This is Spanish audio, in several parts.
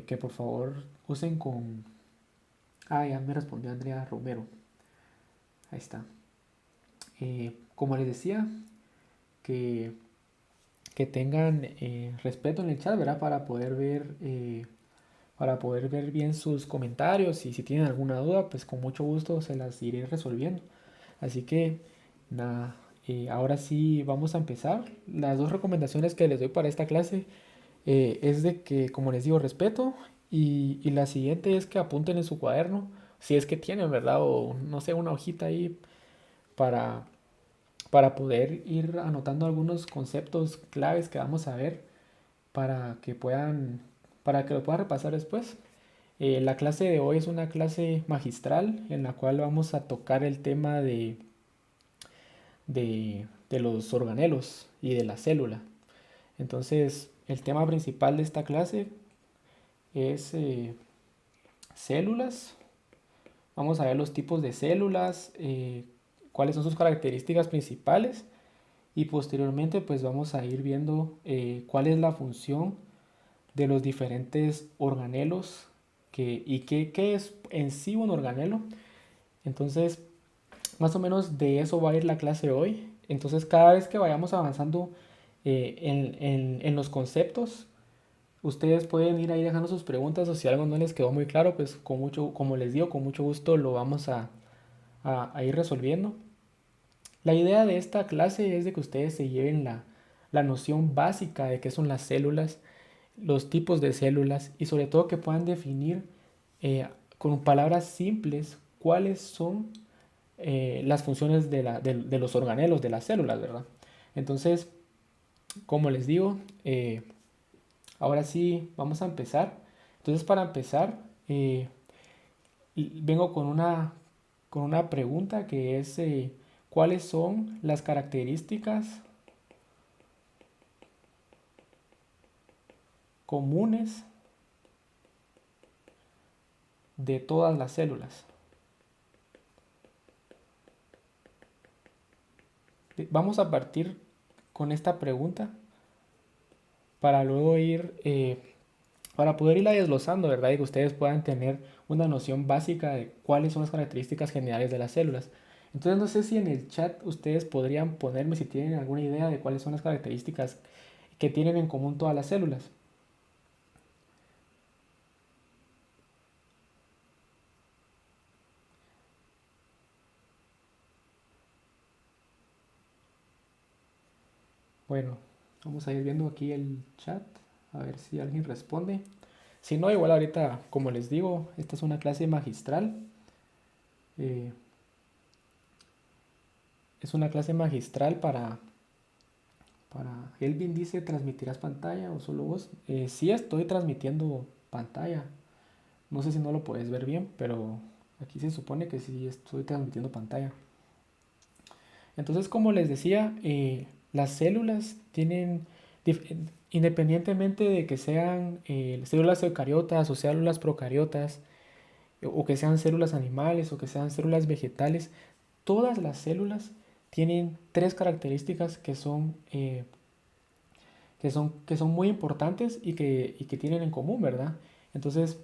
que por favor usen con... Ah, ya me respondió Andrea Romero. Ahí está. Como les decía, que, que tengan respeto en el chat, ¿verdad? Para poder ver bien sus comentarios y si tienen alguna duda, pues con mucho gusto se las iré resolviendo. Así que nada, ahora sí vamos a empezar. Las dos recomendaciones que les doy para esta clase es de que, como les digo, respeto y la siguiente es que apunten en su cuaderno, si es que tienen, ¿verdad? O no sé, una hojita ahí para, para poder ir anotando algunos conceptos claves que vamos a ver para que puedan, para que lo puedan repasar después. La clase de hoy es una clase magistral en la cual vamos a tocar el tema de los organelos y de la célula. Entonces, el tema principal de esta clase es células. Vamos a ver los tipos de células, cuáles son sus características principales y posteriormente pues vamos a ir viendo cuál es la función de los diferentes organelos y qué es en sí un organelo. Entonces, más o menos de eso va a ir la clase hoy. Entonces, cada vez que vayamos avanzando en los conceptos, ustedes pueden ir ahí dejando sus preguntas o si algo no les quedó muy claro, pues con mucho, como les digo, con mucho gusto lo vamos a ir resolviendo. La idea de esta clase es de que ustedes se lleven la noción básica de qué son las células, los tipos de células y sobre todo que puedan definir con palabras simples cuáles son las funciones de los organelos, de las células, ¿verdad? Entonces, como les digo, ahora sí vamos a empezar. Entonces, para empezar, vengo con una pregunta que es, ¿cuáles son las características comunes de todas las células? Vamos a partir con esta pregunta para luego para poder irla desglosando, ¿verdad? Y que ustedes puedan tener una noción básica de cuáles son las características generales de las células. Entonces no sé si en el chat ustedes podrían ponerme si tienen alguna idea de cuáles son las características que tienen en común todas las células. Bueno, vamos a ir viendo aquí el chat, a ver si alguien responde. Si no, igual ahorita, como les digo, esta es una clase magistral. Eh, es una clase magistral para Elvin dice, ¿transmitirás pantalla o solo voz? Sí estoy transmitiendo pantalla. No sé si no lo puedes ver bien, pero aquí se supone que sí estoy transmitiendo pantalla. Entonces, como les decía, las células tienen, independientemente de que sean células eucariotas o células procariotas, o que sean células animales o que sean células vegetales, todas las células tienen tres características que son muy importantes y que tienen en común, ¿verdad? Entonces,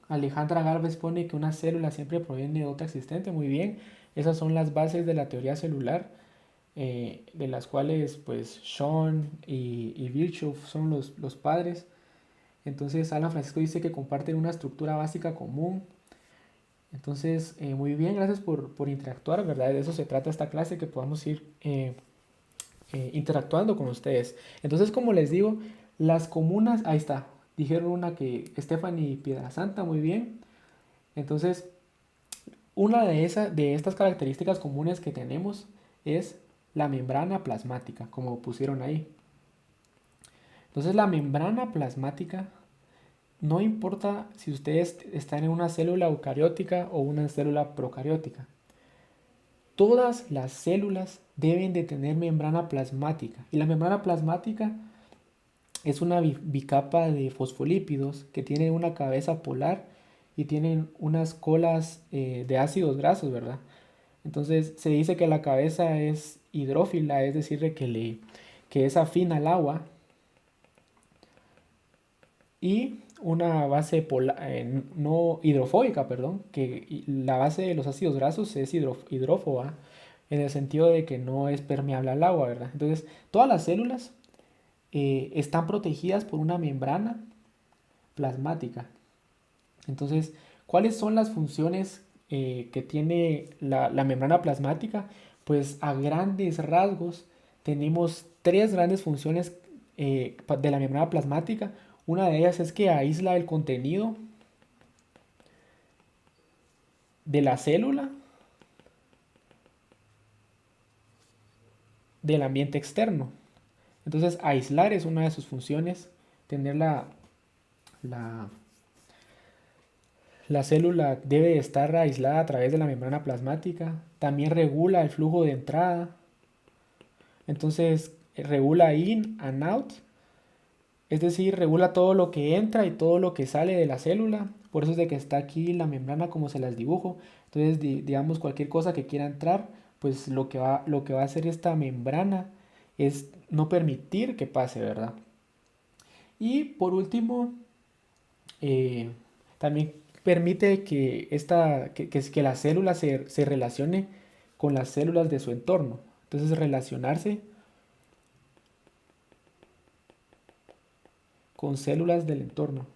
Alejandra Gálvez pone que una célula siempre proviene de otra existente. Muy bien, esas son las bases de la teoría celular, de las cuales pues Sean y Virchow son los padres. Entonces, Alan Francisco dice que comparten una estructura básica común. Entonces, muy bien, gracias por interactuar, ¿verdad? De eso se trata esta clase, que podamos ir interactuando con ustedes. Entonces, como les digo, las comunas, ahí está, dijeron una que Stephanie Piedrasanta, muy bien. Entonces, una de estas características comunes que tenemos es la membrana plasmática, como pusieron ahí. Entonces, la membrana plasmática, no importa si ustedes están en una célula eucariótica o una célula procariótica, todas las células deben de tener membrana plasmática. Y la membrana plasmática es una bicapa de fosfolípidos que tienen una cabeza polar y tienen unas colas de ácidos grasos, ¿verdad? Entonces se dice que la cabeza es hidrófila, es decir, que es afín al agua. y una base no hidrofóbica, perdón, que la base de los ácidos grasos es hidrófoba, en el sentido de que no es permeable al agua, ¿verdad? Entonces, todas las células están protegidas por una membrana plasmática. Entonces, ¿cuáles son las funciones que tiene la membrana plasmática? Pues a grandes rasgos tenemos tres grandes funciones de la membrana plasmática. Una de ellas es que aísla el contenido de la célula del ambiente externo. Entonces, aislar es una de sus funciones, tener la, la célula debe estar aislada a través de la membrana plasmática. También regula el flujo de entrada. Entonces, regula in and out. Es decir, regula todo lo que entra y todo lo que sale de la célula. Por eso es de que está aquí la membrana como se las dibujo. Entonces, digamos, cualquier cosa que quiera entrar, pues lo que va a hacer esta membrana es no permitir que pase, ¿verdad? Y por último, eh, también permite que la célula se relacione con las células de su entorno. Entonces, relacionarse con células del entorno.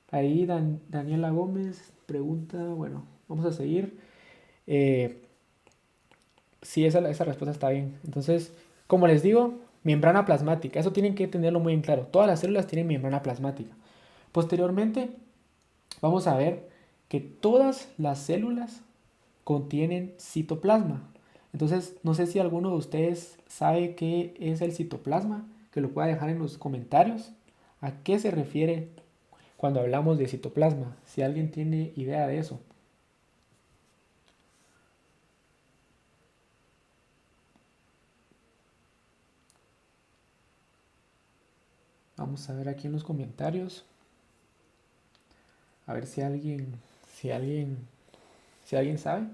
Ahí Daniela Gómez pregunta, bueno, vamos a seguir. Eh, sí, esa respuesta está bien. Entonces, como les digo, membrana plasmática, eso tienen que tenerlo muy en claro. Todas las células tienen membrana plasmática. Posteriormente, vamos a ver que todas las células contienen citoplasma. Entonces, no sé si alguno de ustedes sabe qué es el citoplasma, que lo pueda dejar en los comentarios. ¿A qué se refiere cuando hablamos de citoplasma? Si alguien tiene idea de eso. Vamos a ver aquí en los comentarios. A ver si alguien, si alguien sabe.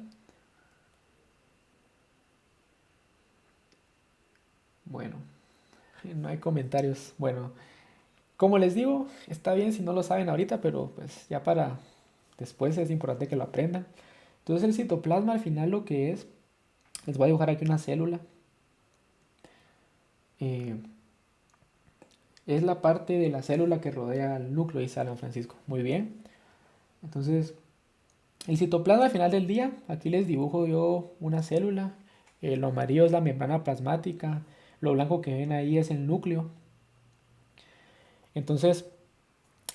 Bueno, no hay comentarios. Bueno, como les digo, está bien si no lo saben ahorita, pero pues ya para después es importante que lo aprendan. Entonces el citoplasma al final lo que es, les voy a dibujar aquí una célula. Eh, es la parte de la célula que rodea al núcleo, dice Alan Francisco. Muy bien. Entonces, el citoplasma al final del día, aquí les dibujo yo una célula. Lo amarillo es la membrana plasmática. Lo blanco que ven ahí es el núcleo. Entonces,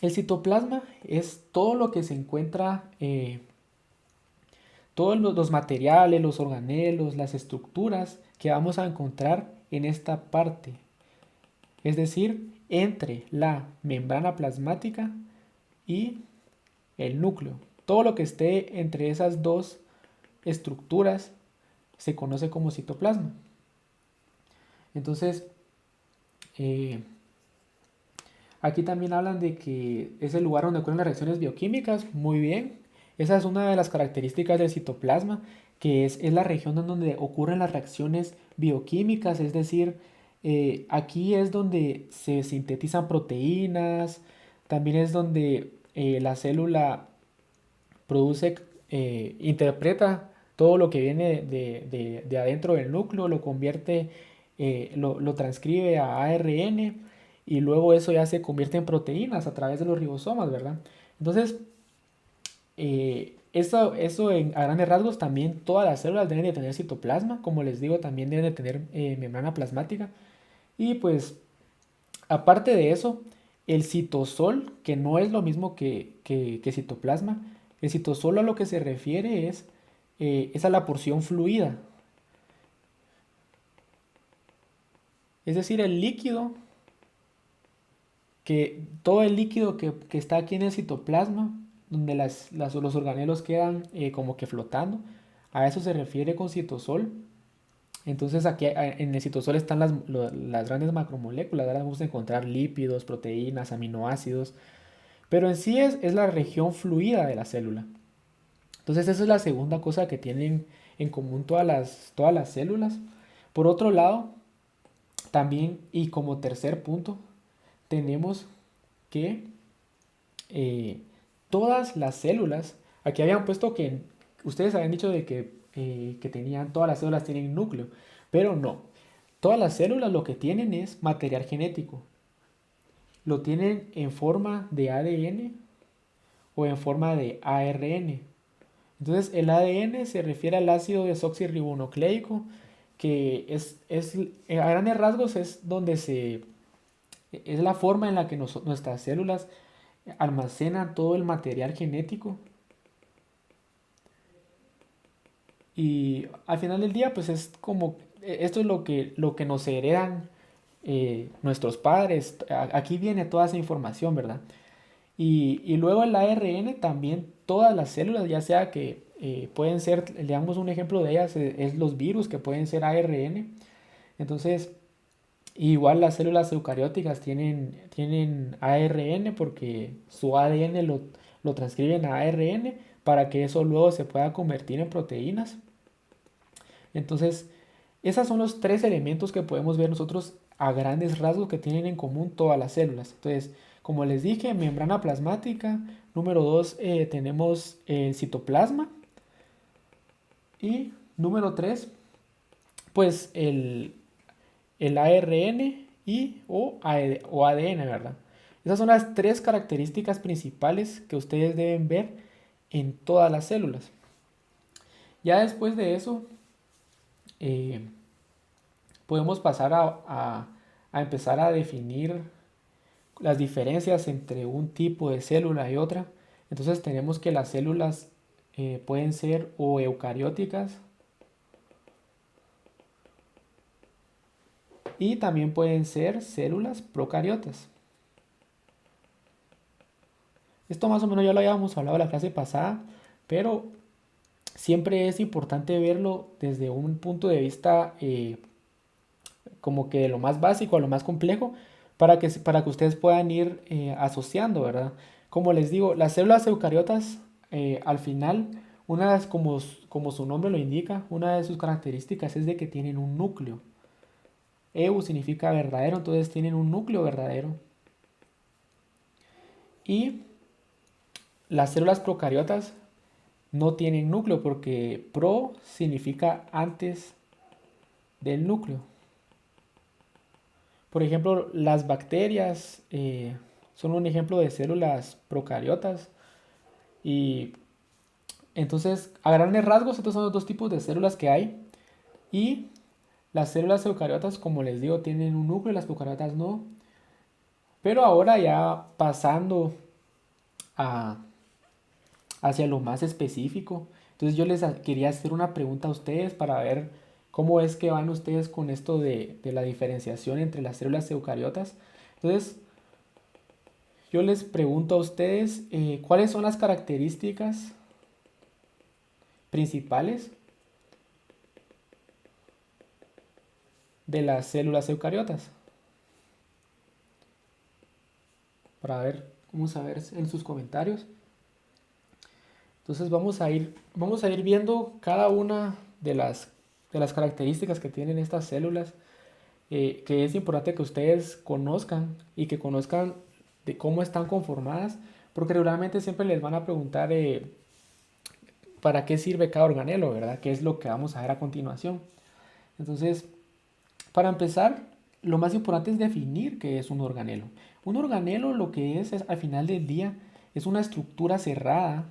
el citoplasma es todo lo que se encuentra, todos los materiales, los organelos, las estructuras que vamos a encontrar en esta parte. Es decir, entre la membrana plasmática y el núcleo. Todo lo que esté entre esas dos estructuras se conoce como citoplasma. Entonces, eh, aquí también hablan de que es el lugar donde ocurren las reacciones bioquímicas. Muy bien. Esa es una de las características del citoplasma, que es la región en donde ocurren las reacciones bioquímicas. Es decir, aquí es donde se sintetizan proteínas. También es donde la célula produce, interpreta todo lo que viene de adentro del núcleo, lo convierte, lo transcribe a ARN y luego eso ya se convierte en proteínas a través de los ribosomas, ¿verdad? Entonces, eso a grandes rasgos también todas las células deben de tener citoplasma, como les digo, también deben de tener membrana plasmática. Y pues, aparte de eso, el citosol, que no es lo mismo que citoplasma, el citosol a lo que se refiere es a la porción fluida. Es decir, el líquido, todo el líquido que está aquí en el citoplasma, donde los organelos quedan como que flotando, a eso se refiere con citosol. Entonces aquí en el citosol están las grandes macromoléculas, ahora vamos a encontrar lípidos, proteínas, aminoácidos, pero en sí es la región fluida de la célula. Entonces esa es la segunda cosa que tienen en común todas las células. Por otro lado, también y como tercer punto, tenemos que todas las células, aquí habían puesto que ustedes habían dicho de que tenían, todas las células tienen núcleo, pero no. Todas las células lo que tienen es material genético. Lo tienen en forma de ADN o en forma de ARN. Entonces el ADN se refiere al ácido desoxirribonucleico, que a grandes rasgos es donde es la forma en la que nuestras células almacenan todo el material genético. Y al final del día, pues es como, esto es lo que nos heredan nuestros padres. Aquí viene toda esa información, ¿verdad? Y luego el ARN también, todas las células, ya sea que pueden ser, le damos un ejemplo de ellas, es los virus que pueden ser ARN. Entonces, igual las células eucarióticas tienen ARN porque su ADN lo transcriben a ARN para que eso luego se pueda convertir en proteínas. Entonces, esos son los tres elementos que podemos ver nosotros a grandes rasgos que tienen en común todas las células. Entonces, como les dije, membrana plasmática. Número 2, tenemos el citoplasma. Y número 3, pues el ARN o ADN, ¿verdad? Esas son las tres características principales que ustedes deben ver en todas las células. Ya después de eso, eh, podemos pasar a empezar a definir las diferencias entre un tipo de célula y otra. Entonces tenemos que las células pueden ser o eucarióticas y también pueden ser células procariotas. Esto más o menos ya lo habíamos hablado en la clase pasada, pero siempre es importante verlo desde un punto de vista como que de lo más básico a lo más complejo para que ustedes puedan ir asociando, ¿verdad? Como les digo, las células eucariotas al final, como su nombre lo indica, una de sus características es de que tienen un núcleo. Eu significa verdadero, entonces tienen un núcleo verdadero. Y las células procariotas no tienen núcleo porque pro significa antes del núcleo. Por ejemplo, las bacterias son un ejemplo de células procariotas. Y entonces, a grandes rasgos, estos son los dos tipos de células que hay. Y las células eucariotas, como les digo, tienen un núcleo y las procariotas no. Pero ahora ya pasando a, hacia lo más específico. Entonces yo les quería hacer una pregunta a ustedes para ver cómo es que van ustedes con esto de la diferenciación entre las células eucariotas. Entonces yo les pregunto a ustedes cuáles son las características principales de las células eucariotas. Para ver, vamos a ver en sus comentarios. Entonces vamos a ir viendo cada una de las características que tienen estas células, que es importante que ustedes conozcan y que conozcan de cómo están conformadas, porque regularmente siempre les van a preguntar para qué sirve cada organelo, ¿verdad? ¿Qué es lo que vamos a ver a continuación? Entonces, para empezar, lo más importante es definir qué es un organelo. Un organelo lo que es al final del día es una estructura cerrada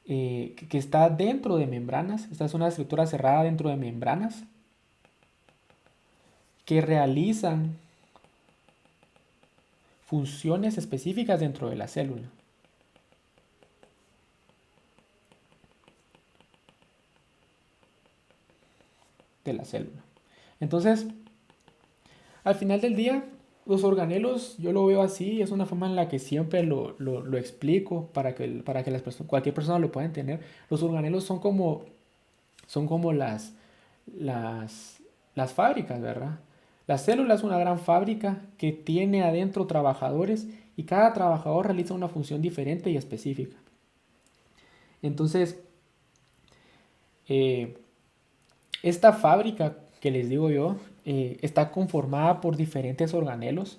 que está dentro de membranas. Esta es una estructura cerrada dentro de membranas que realizan funciones específicas dentro de la célula. Entonces, al final del día, los organelos, yo lo veo así, es una forma en la que siempre lo explico para que cualquier persona lo pueda entender. Los organelos son como las fábricas, ¿verdad? La célula es una gran fábrica que tiene adentro trabajadores y cada trabajador realiza una función diferente y específica. Entonces, eh, esta fábrica que les digo yo está conformada por diferentes organelos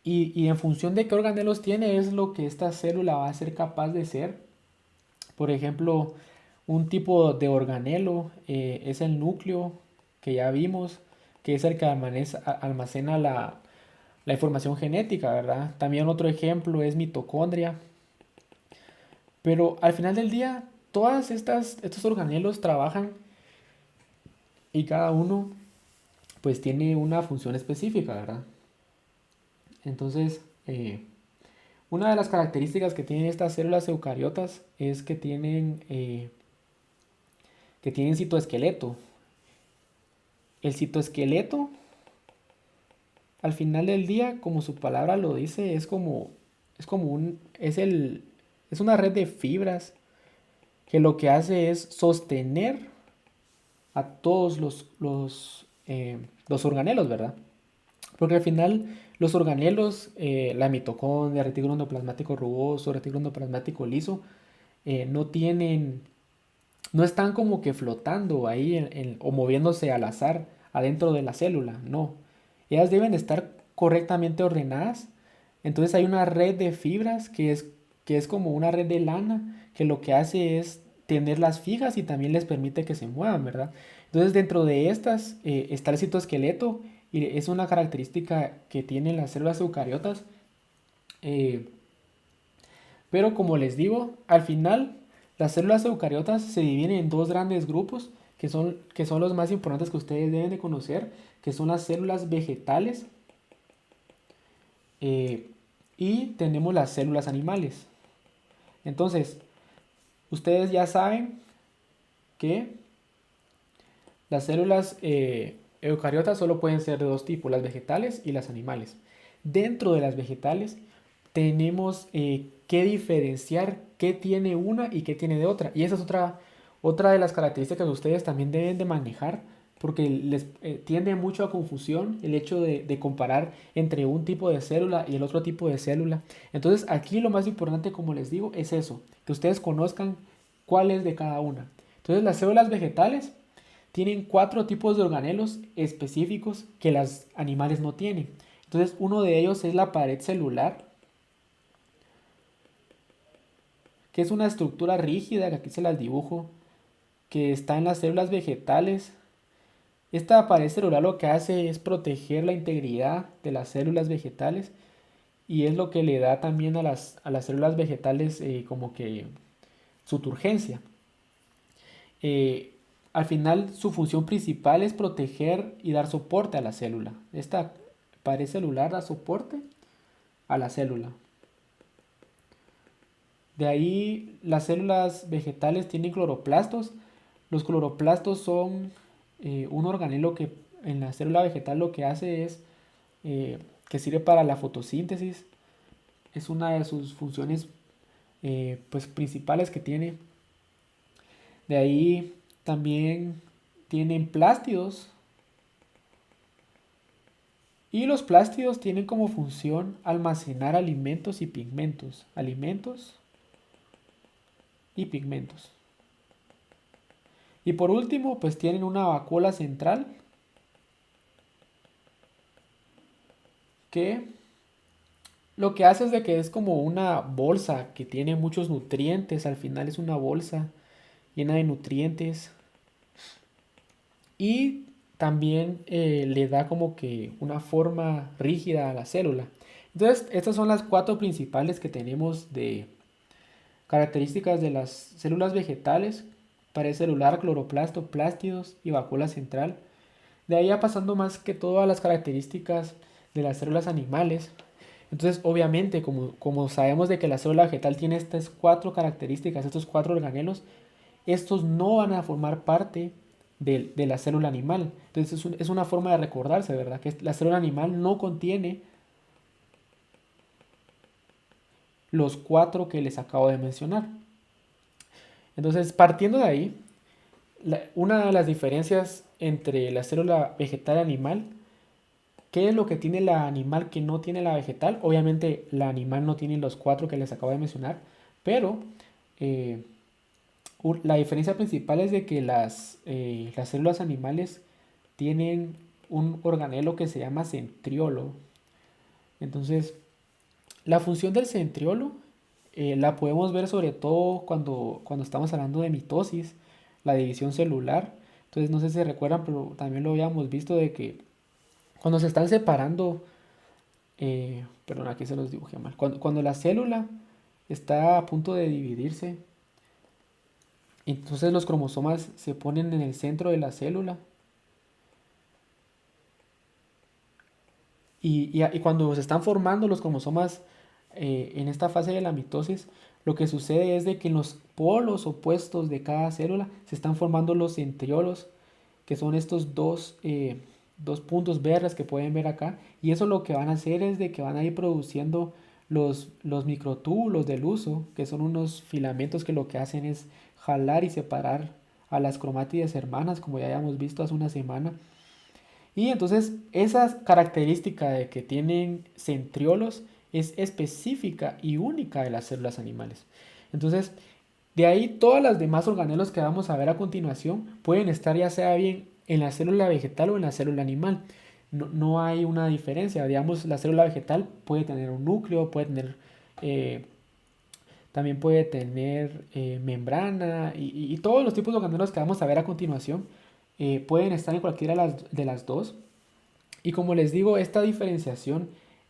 Y en función de qué organelos tiene es lo que esta célula va a ser capaz de ser. Por ejemplo, un tipo de organelo es el núcleo que ya vimos, que es el que almacena la información genética, ¿verdad? También otro ejemplo es mitocondria. Pero al final del día, estos organelos trabajan y cada uno pues tiene una función específica, ¿verdad? Entonces, una de las características que tienen estas células eucariotas es que tienen citoesqueleto. El citoesqueleto, al final del día, como su palabra lo dice, es una red de fibras que lo que hace es sostener a todos los organelos, ¿verdad? Porque al final los organelos, la mitocondria, retículo endoplasmático rugoso, retículo endoplasmático liso, no tienen, no están como que flotando ahí o moviéndose al azar adentro de la célula, no. Ellas deben estar correctamente ordenadas. Entonces hay una red de fibras que es como una red de lana que lo que hace es tenerlas fijas y también les permite que se muevan, ¿verdad? Entonces dentro de estas está el citoesqueleto y es una característica que tienen las células eucariotas. eh, pero como les digo, al final las células eucariotas se dividen en dos grandes grupos que son los más importantes que ustedes deben de conocer, que son las células vegetales eh, y tenemos las células animales. Entonces, ustedes ya saben que las células eucariotas solo pueden ser de dos tipos, las vegetales y las animales. Dentro de las vegetales tenemos que diferenciar qué tiene una y qué tiene de otra. Y esa es otra de las características que ustedes también deben de manejar, porque les tiende mucho a confusión el hecho de comparar entre un tipo de célula y el otro tipo de célula. Entonces aquí lo más importante, como les digo, es eso, que ustedes conozcan cuál es de cada una. Entonces las células vegetales tienen 4 tipos de organelos específicos que los animales no tienen. Entonces uno de ellos es la pared celular, que es una estructura rígida, que aquí se las dibujo, que está en las células vegetales. Esta pared celular lo que hace es proteger la integridad de las células vegetales y es lo que le da también a las células vegetales como que su turgencia. Eh, Al final su función principal es proteger y dar soporte a la célula. Esta pared celular da soporte a la célula. De ahí las células vegetales tienen cloroplastos. Los cloroplastos son un organelo que en la célula vegetal lo que hace es que sirve para la fotosíntesis. Es una de sus funciones pues, principales que tiene. De ahí también tienen plástidos. Y los plástidos tienen como función almacenar alimentos y pigmentos. Alimentos y pigmentos. Y por último, pues tienen una vacuola central que lo que hace es de que es como una bolsa que tiene muchos nutrientes. Al final es una bolsa llena de nutrientes. Y también le da como que una forma rígida a la célula. Entonces, estas son las 4 principales que tenemos de características de las células vegetales: pared celular, cloroplasto, plástidos y vacuola central. De ahí ya pasando más que todo a las características de las células animales. Entonces, obviamente, como sabemos de que la célula vegetal tiene estas 4 características, estos 4 organelos, estos no van a formar parte de la célula animal. Entonces, es una forma de recordarse, ¿verdad? Que la célula animal no contiene los 4 que les acabo de mencionar. Entonces, partiendo de ahí, una de las diferencias entre la célula vegetal y animal, ¿qué es lo que tiene la animal que no tiene la vegetal? Obviamente la animal no tiene los 4 que les acabo de mencionar, pero eh, la diferencia principal es de que las células animales tienen un organelo que se llama centriolo. Entonces, La función del centriolo la podemos ver sobre todo cuando estamos hablando de mitosis, la división celular. Entonces no sé si se recuerdan, pero también lo habíamos visto de que cuando se están separando, perdón, aquí se los dibujé mal, cuando la célula está a punto de dividirse, entonces los cromosomas se ponen en el centro de la célula y cuando se están formando los cromosomas en esta fase de la mitosis, lo que sucede es de que en los polos opuestos de cada célula se están formando los centriolos, que son estos dos puntos verdes que pueden ver acá, y eso lo que van a hacer es de que van a ir produciendo los microtúbulos del uso, que son unos filamentos que lo que hacen es jalar y separar a las cromátides hermanas, como ya habíamos visto hace una semana. Y entonces esa característica de que tienen centriolos es específica y única de las células animales. Entonces, de ahí todas las demás organelos que vamos a ver a continuación pueden estar ya sea bien en la célula vegetal o en la célula animal. No hay una diferencia. Digamos, la célula vegetal puede tener un núcleo, puede tener, también puede tener membrana y todos los tipos de organelos que vamos a ver a continuación pueden estar en cualquiera de las dos. Y como les digo, esta diferenciación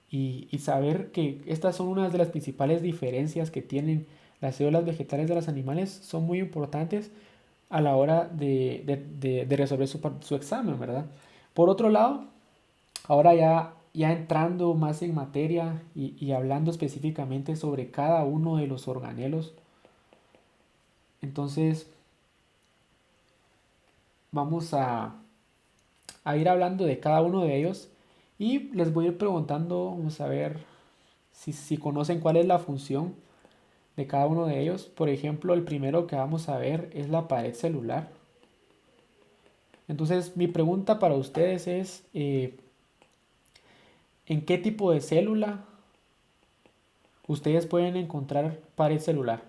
y saber que estas son unas de las principales diferencias que tienen las células vegetales de los animales son muy importantes a la hora de resolver su examen, ¿verdad? Por otro lado, ahora ya entrando más en materia y hablando específicamente sobre cada uno de los organelos, entonces vamos a ir hablando de cada uno de ellos y les voy a ir preguntando, vamos a ver si conocen cuál es la función de cada uno de ellos. Por ejemplo, el primero que vamos a ver es la pared celular. Entonces, mi pregunta para ustedes es, ¿en qué tipo de célula ustedes pueden encontrar pared celular?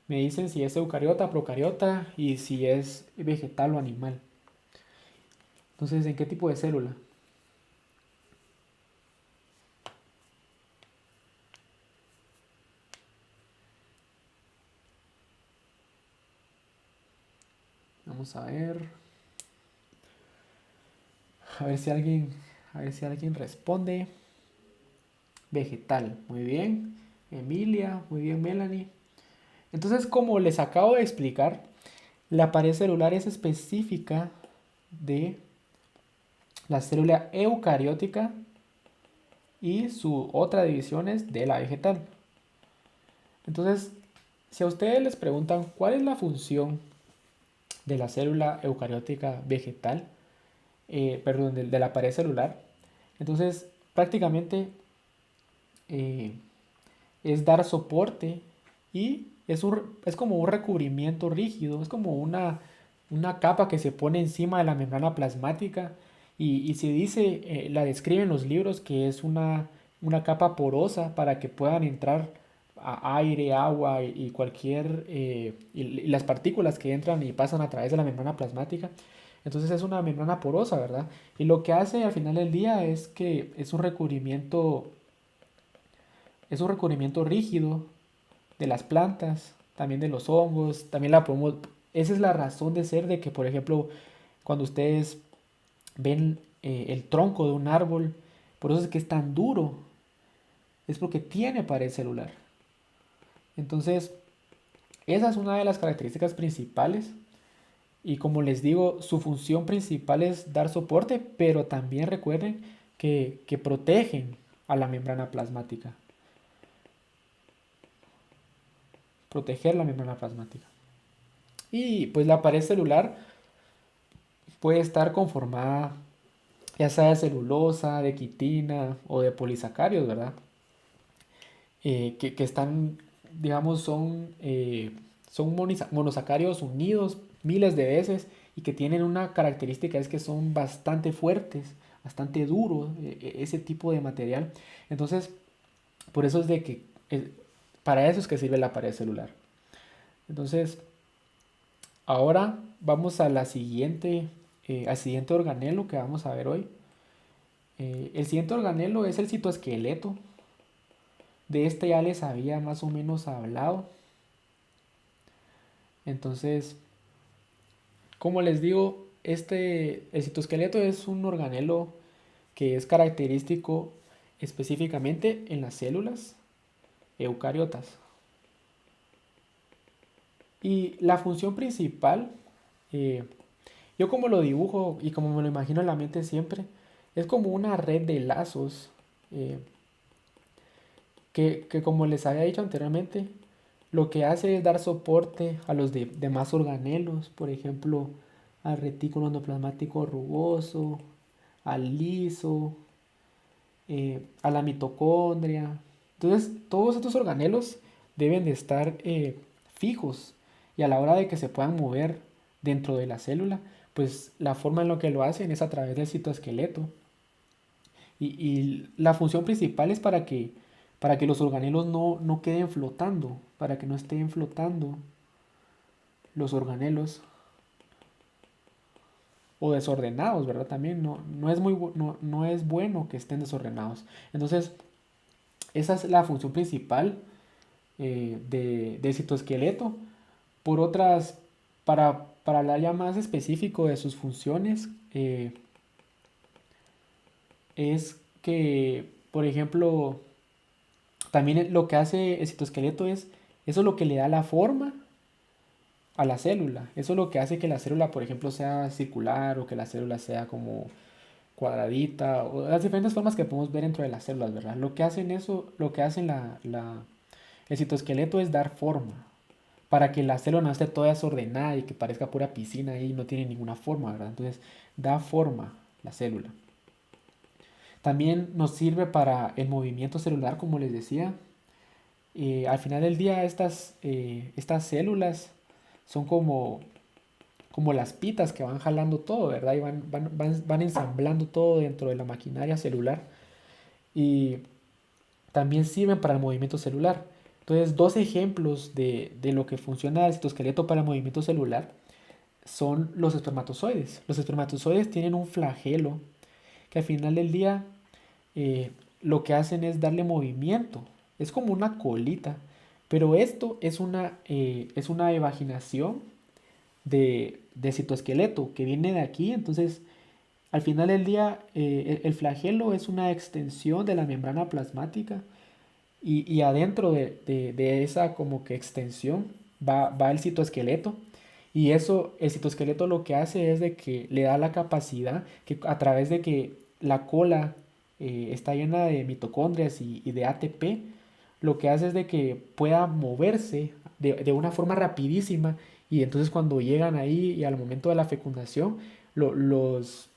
Me dicen si es eucariota, procariota y si es vegetal o animal. Entonces, ¿en qué tipo de célula? Vamos a ver si alguien, a ver si alguien responde. Vegetal, muy bien. Emilia, muy bien, Melanie. Entonces, como les acabo de explicar, la pared celular es específica de la célula eucariótica y su otra división es de la vegetal. Entonces, si a ustedes les preguntan cuál es la función de la célula eucariótica vegetal, perdón, de la pared celular, entonces prácticamente eh, es dar soporte y es como un recubrimiento rígido, es como una capa que se pone encima de la membrana plasmática y se dice, la describen los libros que es una capa porosa para que puedan entrar aire, agua y cualquier, y las partículas que entran y pasan a través de la membrana plasmática. Entonces es una membrana porosa, ¿verdad? Y lo que hace al final del día es que es un recubrimiento rígido de las plantas, también de los hongos, también la podemos... Esa es la razón de ser de que, por ejemplo, cuando ustedes ven el tronco de un árbol, por eso es que es tan duro, es porque tiene pared celular. Entonces, esa es una de las características principales y como les digo, su función principal es dar soporte, pero también recuerden que protegen a la membrana plasmática, proteger la membrana plasmática. Y pues la pared celular puede estar conformada ya sea de celulosa, de quitina o de polisacarios, ¿verdad? Que están, digamos, son monosacarios unidos miles de veces y que tienen una característica es que son bastante fuertes, bastante duros, ese tipo de material. Entonces, por eso es de que para eso es que sirve la pared celular. Entonces, ahora vamos a al siguiente organelo que vamos a ver hoy. El siguiente organelo es el citoesqueleto. De este ya les había más o menos hablado. Entonces, como les digo, el citoesqueleto es un organelo que es característico específicamente en las células eucariotas. Y la función principal, eh, yo como lo dibujo y como me lo imagino en la mente siempre, es como una red de lazos eh, que como les había dicho anteriormente, lo que hace es dar soporte a los demás organelos, por ejemplo, al retículo endoplasmático rugoso, al liso, a la mitocondria. Entonces, todos estos organelos deben de estar fijos y a la hora de que se puedan mover dentro de la célula, pues la forma en la que lo hacen es a través del citoesqueleto. Y la función principal es para que los organelos no queden flotando, para que no estén flotando los organelos o desordenados, ¿verdad? También no es bueno que estén desordenados. Entonces, esa es la función principal del citoesqueleto. Por otras, para hablar ya más específico de sus funciones, es que, por ejemplo, también lo que hace el citoesqueleto es, eso es lo que le da la forma a la célula. Eso es lo que hace que la célula, por ejemplo, sea circular o que la célula sea como cuadradita o las diferentes formas que podemos ver dentro de las células, ¿verdad? Lo que hacen el citoesqueleto es dar forma para que la célula no esté toda desordenada y que parezca pura piscina y no tiene ninguna forma, ¿verdad? Entonces da forma la célula. También nos sirve para el movimiento celular, como les decía. Al final del día estas células son como las pitas que van jalando todo, ¿verdad? Y van ensamblando todo dentro de la maquinaria celular. Y también sirven para el movimiento celular. Entonces, dos ejemplos de lo que funciona el citoesqueleto para el movimiento celular son los espermatozoides. Los espermatozoides tienen un flagelo que al final del día lo que hacen es darle movimiento. Es como una colita. Pero esto es una evaginación de citoesqueleto que viene de aquí. Entonces, al final del día, el flagelo es una extensión de la membrana plasmática y adentro de esa como que extensión va el citoesqueleto. Y eso, el citoesqueleto lo que hace es de que le da la capacidad que a través de que la cola está llena de mitocondrias y de ATP, lo que hace es de que pueda moverse de una forma rapidísima y entonces cuando llegan ahí y al momento de la fecundación, lo- los,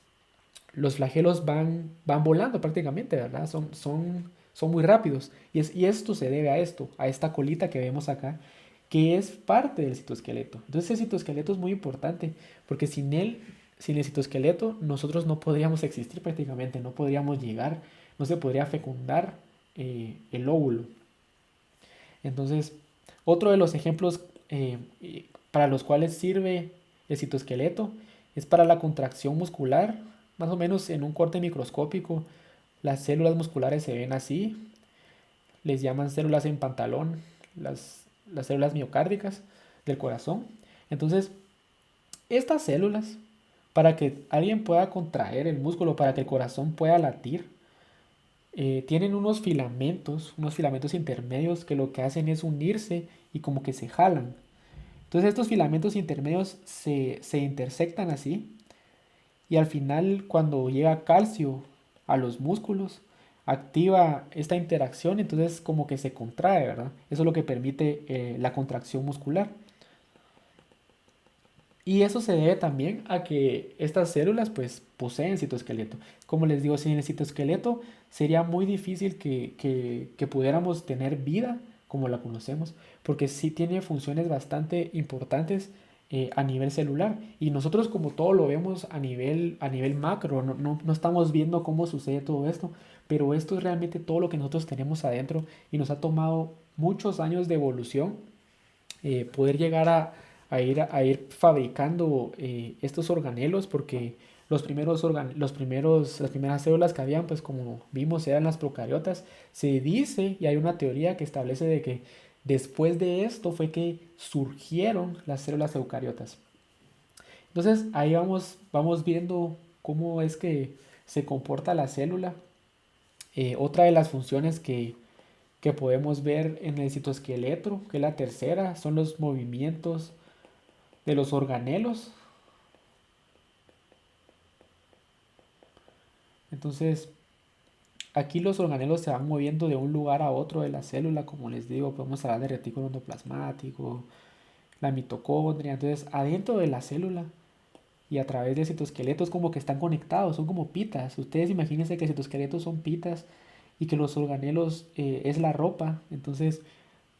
los flagelos van volando prácticamente, ¿verdad? Son muy rápidos. Y esto se debe a esto, a esta colita que vemos acá, que es parte del citoesqueleto. Entonces el citoesqueleto es muy importante, porque sin el citoesqueleto, nosotros no podríamos existir prácticamente, no podríamos llegar, no se podría fecundar el óvulo. Entonces, otro de los ejemplos para los cuales sirve el citoesqueleto es para la contracción muscular, más o menos en un corte microscópico. Las células musculares se ven así, les llaman células en pantalón, las células miocárdicas del corazón. Entonces, estas células, para que alguien pueda contraer el músculo, para que el corazón pueda latir, tienen unos filamentos intermedios que lo que hacen es unirse y como que se jalan. Entonces estos filamentos intermedios se intersectan así y al final cuando llega calcio a los músculos activa esta interacción, entonces como que se contrae, ¿verdad? Eso es lo que permite la contracción muscular. Y eso se debe también a que estas células pues poseen citoesqueleto. Como les digo, sin el citoesqueleto sería muy difícil que pudiéramos tener vida como la conocemos, porque sí tiene funciones bastante importantes a nivel celular. Y nosotros como todo lo vemos a nivel macro, no estamos viendo cómo sucede todo esto, pero esto es realmente todo lo que nosotros tenemos adentro y nos ha tomado muchos años de evolución poder llegar a ir fabricando estos organelos porque las primeras células que habían, pues como vimos, eran las procariotas. Se dice, y hay una teoría que establece de que después de esto fue que surgieron las células eucariotas. Entonces ahí vamos viendo cómo es que se comporta la célula. Otra de las funciones que podemos ver en el citoesqueleto, que es la tercera, son los movimientos de los organelos. Entonces, aquí los organelos se van moviendo de un lugar a otro de la célula, como les digo, podemos hablar de retículo endoplasmático, la mitocondria. Entonces, adentro de la célula y a través del citoesqueleto es como que están conectados, son como pitas. Ustedes imagínense que el citoesqueleto son pitas y que los organelos es la ropa. Entonces,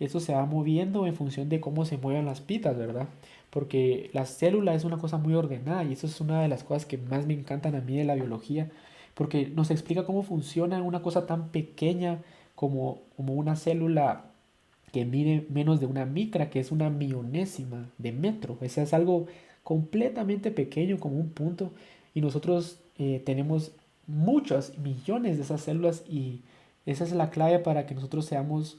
eso se va moviendo en función de cómo se mueven las pitas, ¿verdad? Porque la célula es una cosa muy ordenada y eso es una de las cosas que más me encantan a mí de la biología, porque nos explica cómo funciona una cosa tan pequeña como una célula que mide menos de una micra, que es una millonésima de metro. O sea, es algo completamente pequeño, como un punto, y nosotros tenemos muchos millones de esas células y esa es la clave para que nosotros seamos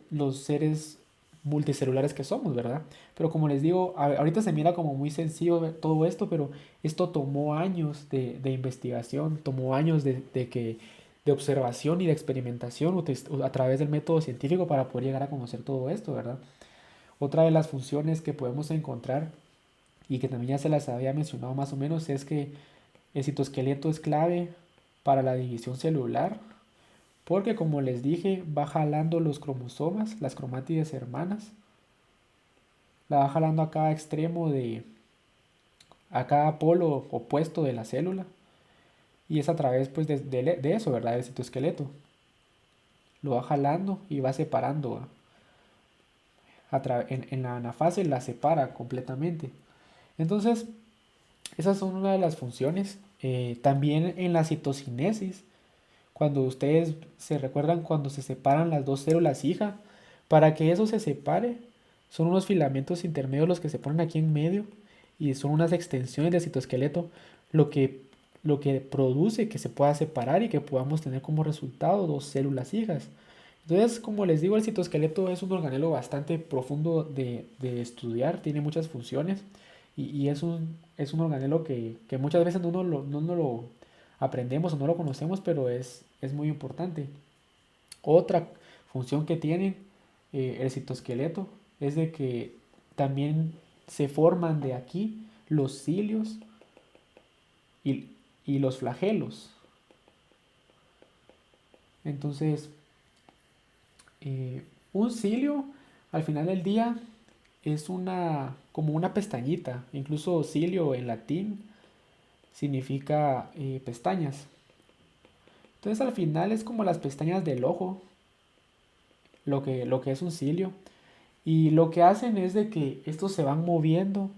los seres multicelulares que somos, ¿verdad? Pero como les digo, ahorita se mira como muy sencillo todo esto, pero esto tomó años de investigación, tomó años de observación y de experimentación a través del método científico para poder llegar a conocer todo esto, ¿verdad? Otra de las funciones que podemos encontrar y que también ya se las había mencionado más o menos es que el citoesqueleto es clave para la división celular porque como les dije va jalando los cromosomas, las cromátides hermanas, la va jalando a cada extremo a cada polo opuesto de la célula y es a través pues de eso, ¿verdad? Del citoesqueleto. Lo va jalando y va separando. En la anafase la separa completamente. Entonces, esas son una de las funciones. También en la citocinesis, cuando ustedes se recuerdan cuando se separan las dos células hija, para que eso se separe, son unos filamentos intermedios los que se ponen aquí en medio y son unas extensiones del citoesqueleto lo que, lo que produce que se pueda separar y que podamos tener como resultado dos células hijas. Entonces, como les digo, el citoesqueleto es un organelo bastante profundo de estudiar, tiene muchas funciones y es un organelo que muchas veces no lo aprendemos o no lo conocemos, pero es muy importante. Otra función que tiene el citoesqueleto es de que también se forman de aquí los cilios y, y los flagelos. Entonces, un cilio al final del día es como una pestañita. Incluso cilio en latín significa pestañas. Entonces al final es como las pestañas del ojo, lo que es un cilio. Y lo que hacen es de que estos se van moviendo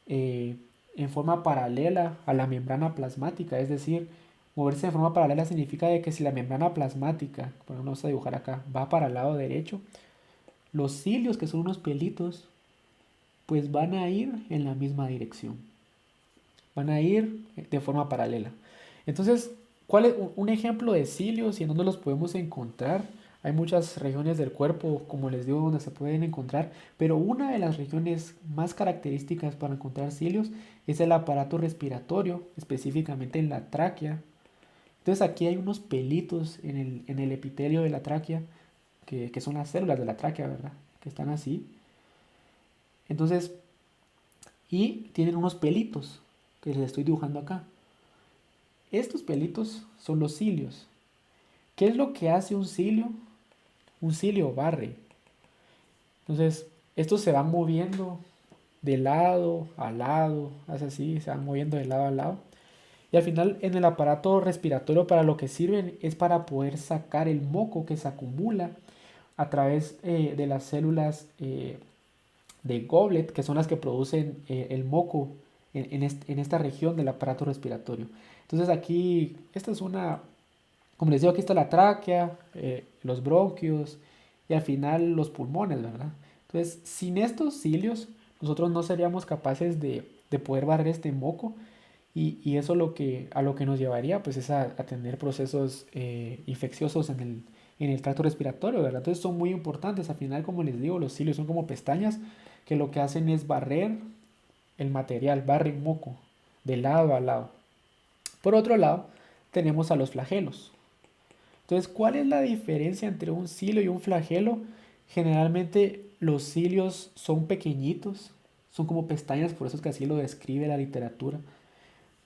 eh, en forma paralela a la membrana plasmática. Es decir, moverse de forma paralela significa de que si la membrana plasmática, bueno, vamos a dibujar acá, va para el lado derecho, los cilios, que son unos pelitos, pues van a ir en la misma dirección. Van a ir de forma paralela. Entonces, ¿cuál es un ejemplo de cilios y en dónde los podemos encontrar? Hay muchas regiones del cuerpo, como les digo, donde se pueden encontrar, pero una de las regiones más características para encontrar cilios es el aparato respiratorio, específicamente en la tráquea. Entonces aquí hay unos pelitos en el epitelio de la tráquea, que son las células de la tráquea, ¿verdad? Que están así. Entonces, y tienen unos pelitos que les estoy dibujando acá. Estos pelitos son los cilios. ¿Qué es lo que hace un cilio? Un cilio barre. Entonces, estos se van moviendo de lado a lado, hace así, se van moviendo de lado a lado. Y al final, en el aparato respiratorio, para lo que sirven es para poder sacar el moco que se acumula a través de las células de Goblet, que son las que producen el moco en esta región del aparato respiratorio. Entonces aquí, esta es como les digo, aquí está la tráquea, los bronquios y al final los pulmones, ¿verdad? Entonces, sin estos cilios, nosotros no seríamos capaces de poder barrer este moco y eso a lo que nos llevaría pues es a tener procesos infecciosos en el tracto respiratorio, ¿verdad? Entonces son muy importantes. Al final, como les digo, los cilios son como pestañas que lo que hacen es barrer el material, barren moco de lado a lado. Por otro lado, tenemos a los flagelos. Entonces, ¿cuál es la diferencia entre un cilio y un flagelo? Generalmente los cilios son pequeñitos, son como pestañas, por eso es que así lo describe la literatura.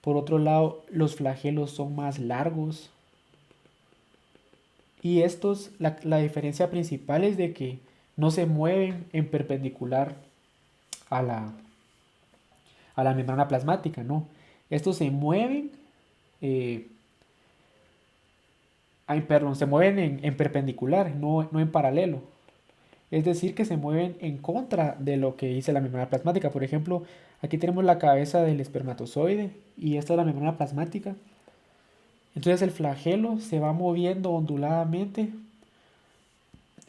Por otro lado, los flagelos son más largos. Y estos, la diferencia principal es de que no se mueven en perpendicular a a la membrana plasmática, no. Estos se mueven, eh, perdón, se mueven en perpendicular, no en paralelo. Es decir, que se mueven en contra de lo que dice la membrana plasmática. Por ejemplo, aquí tenemos la cabeza del espermatozoide y esta es la membrana plasmática. Entonces el flagelo se va moviendo onduladamente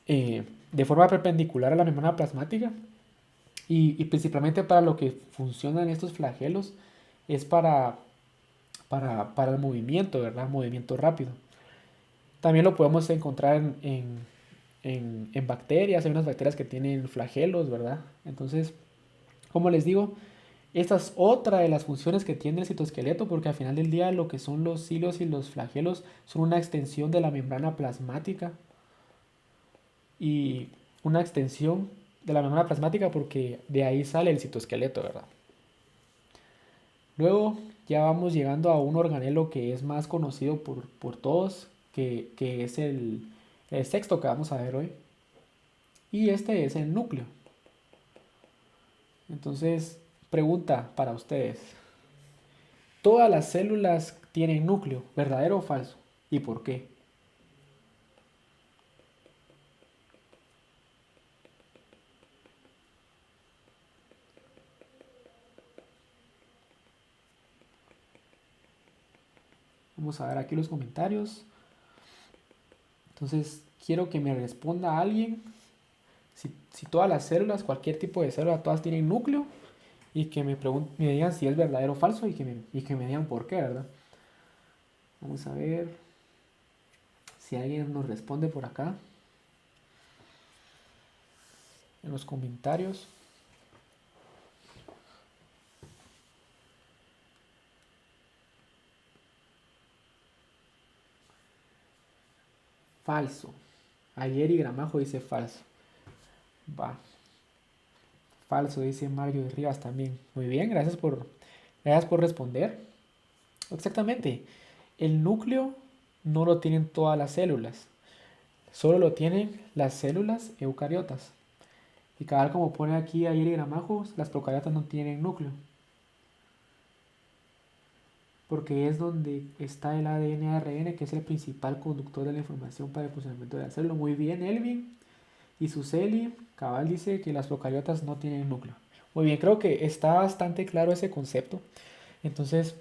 de forma perpendicular a la membrana plasmática y principalmente para lo que funcionan estos flagelos es para el movimiento, ¿verdad? Movimiento rápido. También lo podemos encontrar en bacterias, hay unas bacterias que tienen flagelos, ¿verdad? Entonces, como les digo, esta es otra de las funciones que tiene el citoesqueleto, porque al final del día lo que son los cilios y los flagelos son una extensión de la membrana plasmática y una extensión de la membrana plasmática porque de ahí sale el citoesqueleto, ¿verdad? Luego ya vamos llegando a un organelo que es más conocido por todos, que es el sexto que vamos a ver hoy, y este es el núcleo. Entonces, pregunta para ustedes. ¿Todas las células tienen núcleo, verdadero o falso? ¿Y por qué? Vamos a ver aquí los comentarios. Entonces, quiero que me responda alguien si todas las células, cualquier tipo de célula, todas tienen núcleo y que me digan si es verdadero o falso y que me digan por qué, ¿verdad? Vamos a ver si alguien nos responde por acá en los comentarios. Falso. Ayer y Gramajo dice falso. Va. Falso, dice Mario de Rivas también. Muy bien, gracias por responder. Exactamente. El núcleo no lo tienen todas las células. Solo lo tienen las células eucariotas. Y cada como pone aquí ayer y Gramajo, las procariotas no tienen núcleo. Porque es donde está el ADN-ARN, que es el principal conductor de la información para el funcionamiento de la célula. Muy bien, Elvin. Y Suseli, cabal, dice que las procariotas no tienen núcleo. Muy bien, creo que está bastante claro ese concepto. Entonces,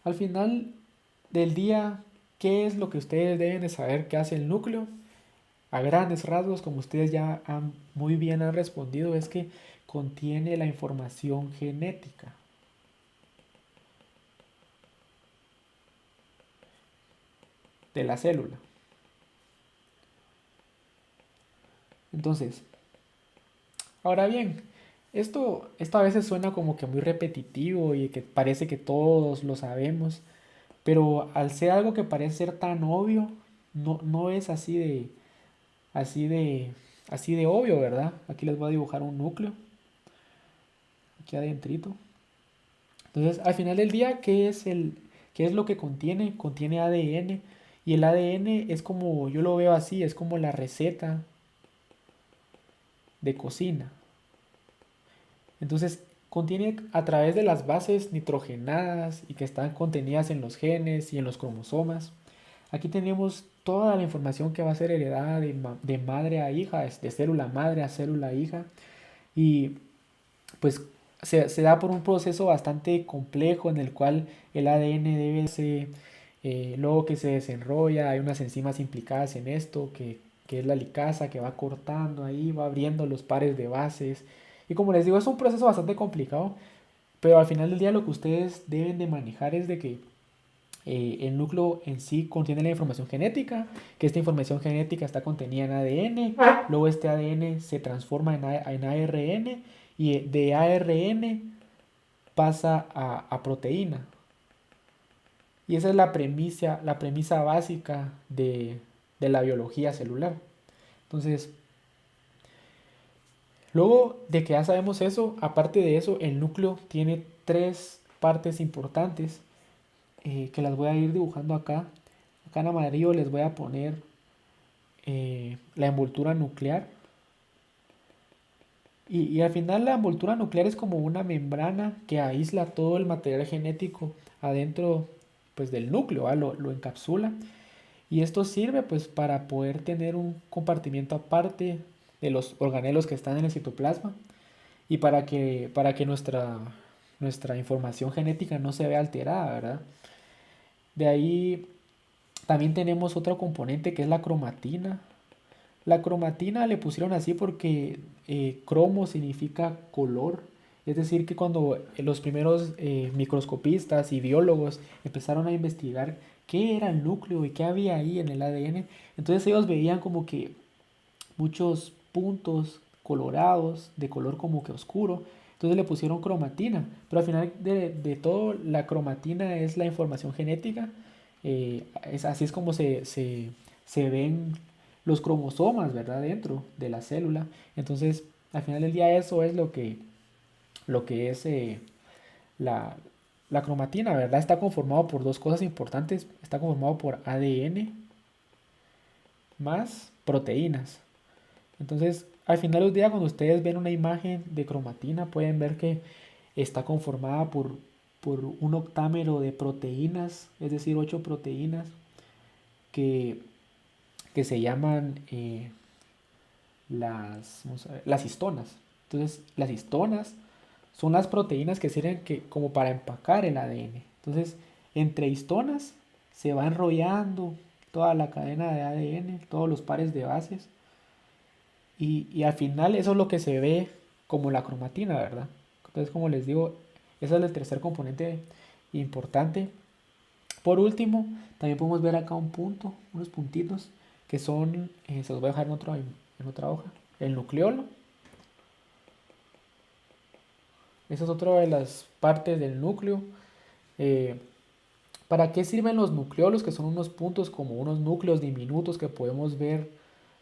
al final del día, ¿qué es lo que ustedes deben de saber que hace el núcleo? A grandes rasgos, como ustedes ya muy bien han respondido, es que contiene la información genética de la célula. Entonces, ahora bien, esto a veces suena como que muy repetitivo y que parece que todos lo sabemos, pero al ser algo que parece ser tan obvio, no es así de, así de obvio, ¿verdad? Aquí les voy a dibujar un núcleo, aquí adentrito. Entonces, al final del día, qué es lo que contiene? Contiene ADN y el ADN es como, yo lo veo así, es como la receta de cocina. Entonces, contiene a través de las bases nitrogenadas y que están contenidas en los genes y en los cromosomas. Aquí tenemos toda la información que va a ser heredada de madre a hija, de célula madre a célula hija. Y pues se da por un proceso bastante complejo en el cual el ADN debe ser, luego que se desenrolla, hay unas enzimas implicadas en esto, que es la licasa, que va cortando ahí, va abriendo los pares de bases. Y como les digo, es un proceso bastante complicado, Pero al final del día lo que ustedes deben de manejar es de que el núcleo en sí contiene la información genética, que esta información genética está contenida en ADN, luego este ADN se transforma en ARN y de ARN pasa a proteína. Y esa es la premisa básica de la biología celular. Entonces, luego de que ya sabemos eso, aparte de eso, el núcleo tiene tres partes importantes que las voy a ir dibujando acá. Acá en amarillo les voy a poner la envoltura nuclear. Y al final la envoltura nuclear es como una membrana que aísla todo el material genético adentro pues, del núcleo, lo encapsula. Y esto sirve pues para poder tener un compartimiento aparte de los organelos que están en el citoplasma y para que nuestra información genética no se vea alterada, ¿verdad? De ahí también tenemos otro componente que es la cromatina. La cromatina le pusieron así porque cromo significa color. Es decir, que cuando los primeros microscopistas y biólogos empezaron a investigar qué era el núcleo y qué había ahí en el ADN, entonces ellos veían como que muchos puntos colorados, de color como que oscuro. Entonces le pusieron cromatina. Pero al final de todo, la cromatina es la información genética. Así es como se ven los cromosomas, ¿verdad? Dentro de la célula. Entonces, al final del día eso es lo que es la, la cromatina, ¿verdad? Está conformado por dos cosas importantes. Está conformado por ADN más proteínas. Entonces, al final del día, cuando ustedes ven una imagen de cromatina, pueden ver que está conformada por un octámero de proteínas, es decir, 8 proteínas que, que se llaman las histonas. Entonces, las histonas son las proteínas que sirven como para empacar el ADN. Entonces, entre histonas se va enrollando toda la cadena de ADN, todos los pares de bases, y al final eso es lo que se ve como la cromatina, ¿verdad? Entonces, como les digo, ese es el tercer componente importante. Por último, también podemos ver acá un punto, unos puntitos, que son, se los voy a dejar en otra hoja, el nucleolo. Esa es otra de las partes del núcleo. Eh, ¿Para qué sirven los nucleolos? Que son unos puntos como unos núcleos diminutos que podemos ver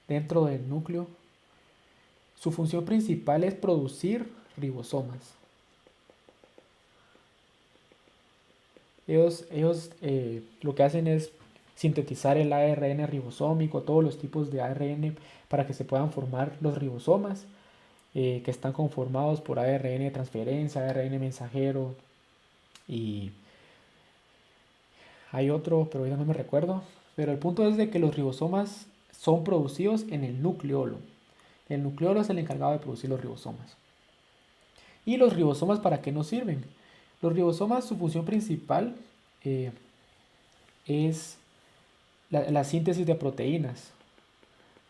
dentro del núcleo. Su función principal es producir ribosomas. Ellos lo que hacen es sintetizar el ARN ribosómico, todos los tipos de ARN para que se puedan formar los ribosomas, que están conformados por ARN de transferencia, ARN mensajero y hay otro, pero ya no me recuerdo. Pero el punto es de que los ribosomas son producidos en el nucleolo. El nucleolo es el encargado de producir los ribosomas. ¿Y los ribosomas para qué nos sirven? Los ribosomas, su función principal es la síntesis de proteínas.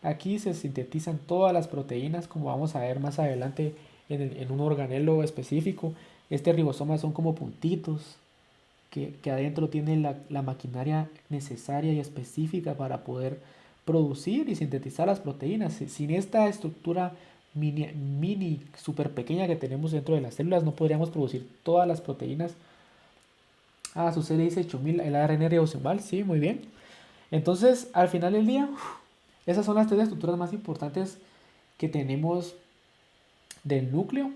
Aquí se sintetizan todas las proteínas, como vamos a ver más adelante en un organelo específico. Este ribosoma son como puntitos que adentro tienen la maquinaria necesaria y específica para poder producir y sintetizar las proteínas. Sin esta estructura mini super pequeña que tenemos dentro de las células, no podríamos producir todas las proteínas. Ah, su serie dice 8000, el ARN ribosomal, sí, muy bien. Entonces, al final del día, esas son las tres estructuras más importantes que tenemos del núcleo.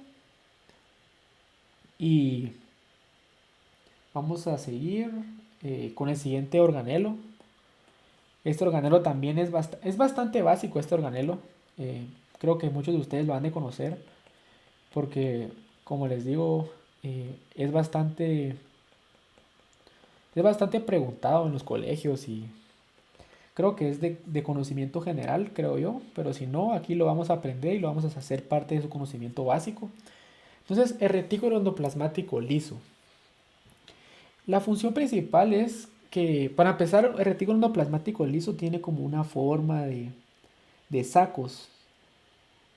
Y vamos a seguir con el siguiente organelo. Este organelo también es bastante básico, este organelo. Creo que muchos de ustedes lo han de conocer porque, como les digo, es bastante preguntado en los colegios y creo que es de conocimiento general, creo yo, pero si no, aquí lo vamos a aprender y lo vamos a hacer parte de su conocimiento básico. Entonces, el retículo endoplasmático liso. La función principal es que, para empezar, el retículo endoplasmático liso tiene como una forma de sacos.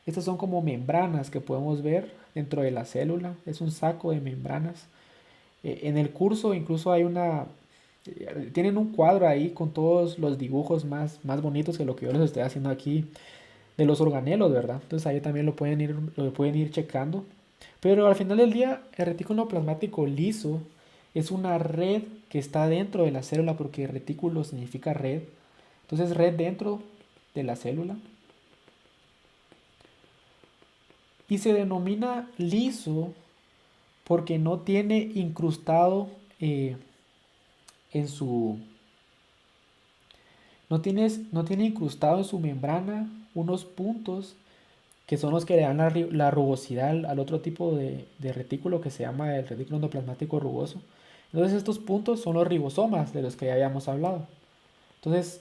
Estas son como membranas que podemos ver dentro de la célula. Es un saco de membranas. En el curso incluso hay tienen un cuadro ahí con todos los dibujos más bonitos que lo que yo les estoy haciendo aquí de los organelos, ¿verdad? Entonces ahí también lo pueden ir checando. Pero al final del día, el retículo plasmático liso es una red que está dentro de la célula porque retículo significa red. Entonces red dentro de la célula. Y se denomina liso porque no tiene incrustado eh, en su... No tiene incrustado en su membrana unos puntos que son los que le dan la rugosidad al otro tipo de retículo que se llama el retículo endoplasmático rugoso. Entonces estos puntos son los ribosomas de los que ya habíamos hablado. Entonces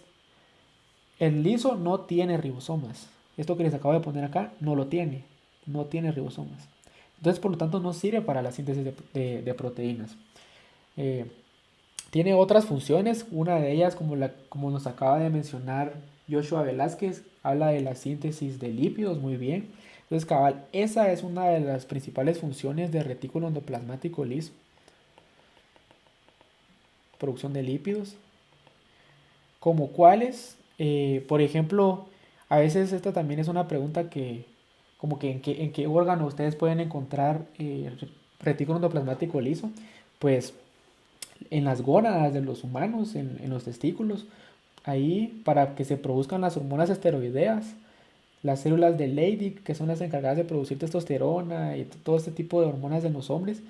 el liso no tiene ribosomas. Esto que les acabo de poner acá no lo tiene. No tiene ribosomas. Entonces por lo tanto no sirve para la síntesis de proteínas. Eh, Tiene otras funciones. Una de ellas, como nos acaba de mencionar Joshua Velázquez, habla de la síntesis de lípidos muy bien. Entonces, cabal, esa es una de las principales funciones del retículo endoplasmático liso. Producción de lípidos. ¿Como cuáles? Por ejemplo, a veces esta también es una pregunta como que en qué órgano ustedes pueden encontrar retículo endoplasmático liso. Pues en las gónadas de los humanos, en los testículos, ahí para que se produzcan las hormonas esteroideas, las células de Leydig, que son las encargadas de producir testosterona y todo este tipo de hormonas en los hombres.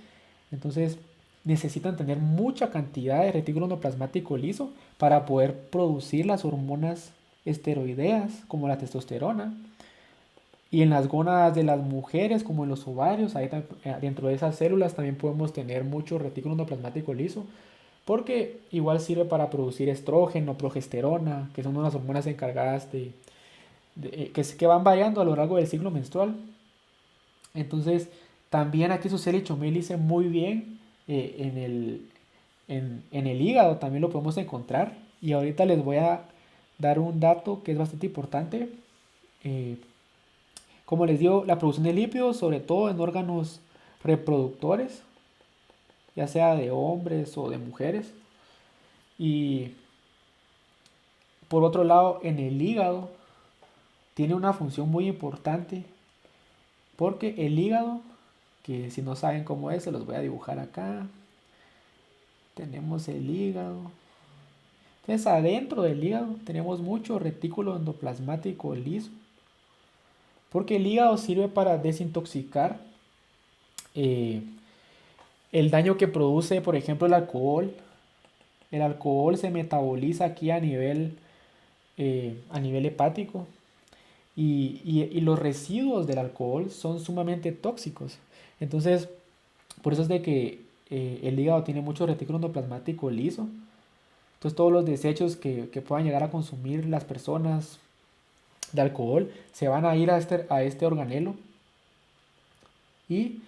Entonces necesitan tener mucha cantidad de retículo endoplasmático liso para poder producir las hormonas esteroideas como la testosterona. Y en las gónadas de las mujeres, como en los ovarios, ahí dentro de esas células también podemos tener mucho retículo endoplasmático liso, porque igual sirve para producir estrógeno, progesterona, que son unas hormonas encargadas que van variando a lo largo del ciclo menstrual. Entonces, también aquí su Chomel dice muy bien en el hígado, también lo podemos encontrar. Y ahorita les voy a dar un dato que es bastante importante. Eh, como les digo, la producción de lípidos, sobre todo en órganos reproductores, ya sea de hombres o de mujeres. Y por otro lado, en el hígado tiene una función muy importante porque el hígado, que si no saben cómo es, se los voy a dibujar acá. Tenemos el hígado. Entonces adentro del hígado tenemos mucho retículo endoplasmático liso porque el hígado sirve para desintoxicar eh, el daño que produce, por ejemplo, el alcohol. El alcohol se metaboliza aquí a nivel hepático y los residuos del alcohol son sumamente tóxicos. Entonces, por eso es de que el hígado tiene mucho retículo endoplasmático liso. Entonces, todos los desechos que puedan llegar a consumir las personas de alcohol se van a ir a este organelo y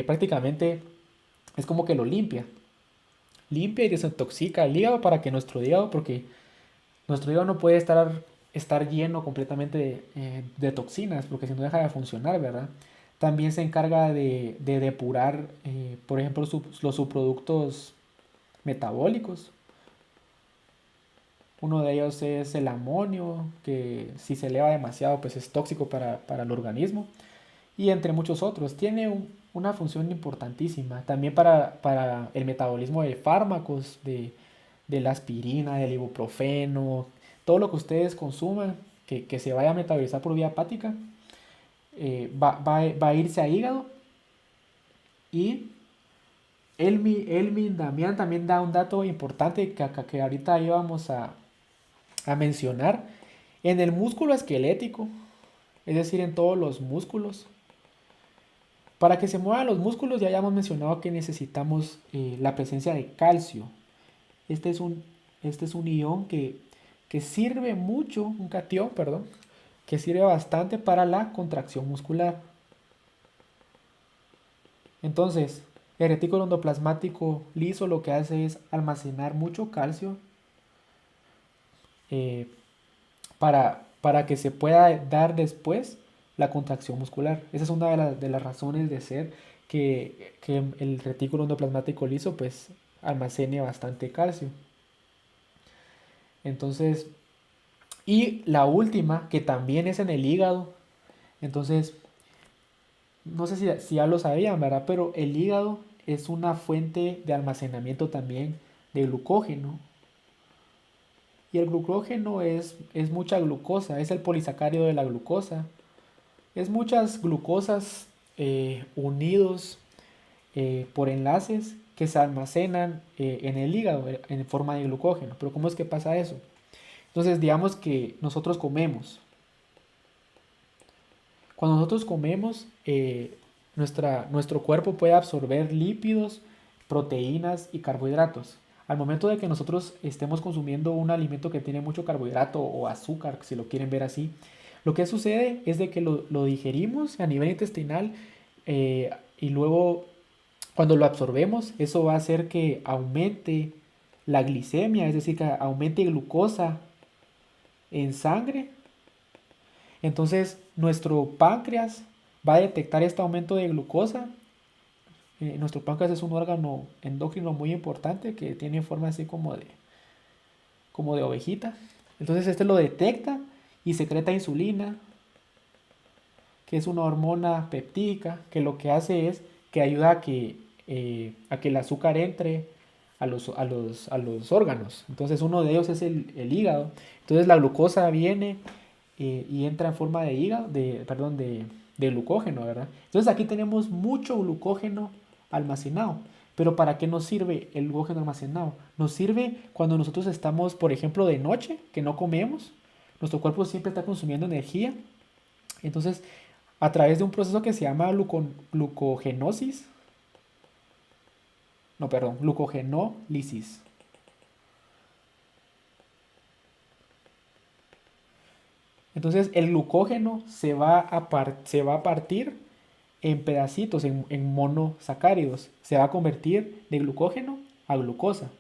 prácticamente es como que lo limpia y desintoxica el hígado para que nuestro hígado, porque nuestro hígado no puede estar lleno completamente de toxinas, porque si no deja de funcionar, ¿verdad? También se encarga de depurar, por ejemplo, los subproductos metabólicos. Uno de ellos es el amonio, que si se eleva demasiado, pues es tóxico para el organismo. Y entre muchos otros. Tiene una función importantísima. También para el metabolismo de fármacos, de la aspirina, del ibuprofeno, todo lo que ustedes consuman que se vaya a metabolizar por vía hepática, va a irse a hígado. Y Elmin Damián también da un dato importante que ahorita íbamos a mencionar. En el músculo esquelético, es decir, en todos los músculos, para que se muevan los músculos ya hayamos mencionado que necesitamos la presencia de calcio. Este es un ion que sirve mucho, un catión, perdón, que sirve bastante para la contracción muscular. Entonces, el retículo endoplasmático liso lo que hace es almacenar mucho calcio eh, para que se pueda dar después la contracción muscular. Esa es una de las razones de ser que el retículo endoplasmático liso pues almacene bastante calcio. Entonces, y la última, que también es en el hígado, entonces, no sé si ya lo sabían, ¿verdad? Pero el hígado es una fuente de almacenamiento también de glucógeno. Y el glucógeno es mucha glucosa, es el polisacárido de la glucosa. Es muchas glucosas unidos por enlaces que se almacenan en el hígado en forma de glucógeno. Pero ¿cómo es que pasa eso? Entonces, digamos que nosotros comemos. Cuando nosotros comemos, nuestro cuerpo puede absorber lípidos, proteínas y carbohidratos. Al momento de que nosotros estemos consumiendo un alimento que tiene mucho carbohidrato o azúcar, si lo quieren ver así, lo que sucede es de que lo digerimos a nivel intestinal y luego cuando lo absorbemos, eso va a hacer que aumente la glicemia, es decir, que aumente glucosa en sangre. Entonces, nuestro páncreas va a detectar este aumento de glucosa. Nuestro páncreas es un órgano endocrino muy importante que tiene forma así como de ovejita. Entonces, este lo detecta y secreta insulina, que es una hormona peptídica, que lo que hace es que ayuda a que el azúcar entre a los órganos. Entonces, uno de ellos es el hígado. Entonces, la glucosa viene y entra en forma de hígado, perdón, de glucógeno, ¿verdad? Entonces aquí tenemos mucho glucógeno almacenado. Pero ¿para qué nos sirve el glucógeno almacenado? Nos sirve cuando nosotros estamos, por ejemplo, de noche, que no comemos. Nuestro cuerpo siempre está consumiendo energía. Entonces, a través de un proceso que se llama glucogenosis, no, perdón, glucogenólisis. Entonces, el glucógeno se va a partir en pedacitos, en monosacáridos. Se va a convertir de glucógeno a glucosa.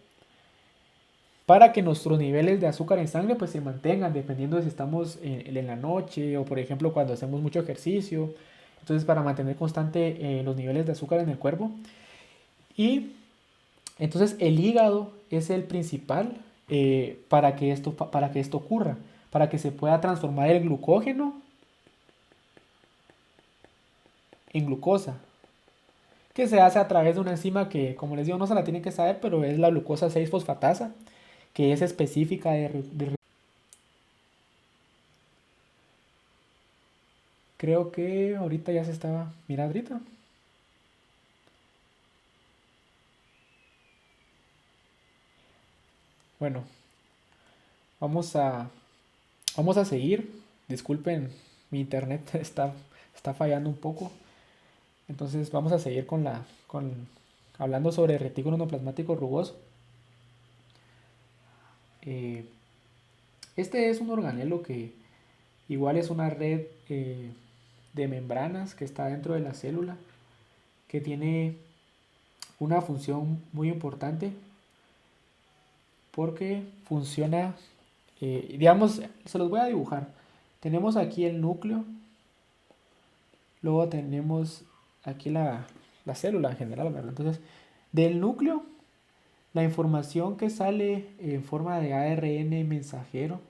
Para que nuestros niveles de azúcar en sangre pues se mantengan, dependiendo de si estamos en la noche o por ejemplo cuando hacemos mucho ejercicio. Entonces para mantener constante los niveles de azúcar en el cuerpo. Y entonces el hígado es el principal para que esto ocurra. Para que se pueda transformar el glucógeno en glucosa, que se hace a través de una enzima que, como les digo, no se la tienen que saber, pero es la glucosa 6-fosfatasa, que es específica creo que ahorita ya se estaba. Mira, ahorita. Bueno, vamos a, vamos a seguir. Disculpen, mi internet está fallando un poco. Entonces vamos a seguir hablando sobre el retículo endoplasmático rugoso. Eh, este es un organelo que igual es una red de membranas que está dentro de la célula, que tiene una función muy importante porque funciona, digamos, se los voy a dibujar. Tenemos aquí el núcleo, luego tenemos aquí la célula en general, ¿verdad? Entonces, del núcleo, la información que sale en forma de ARN mensajero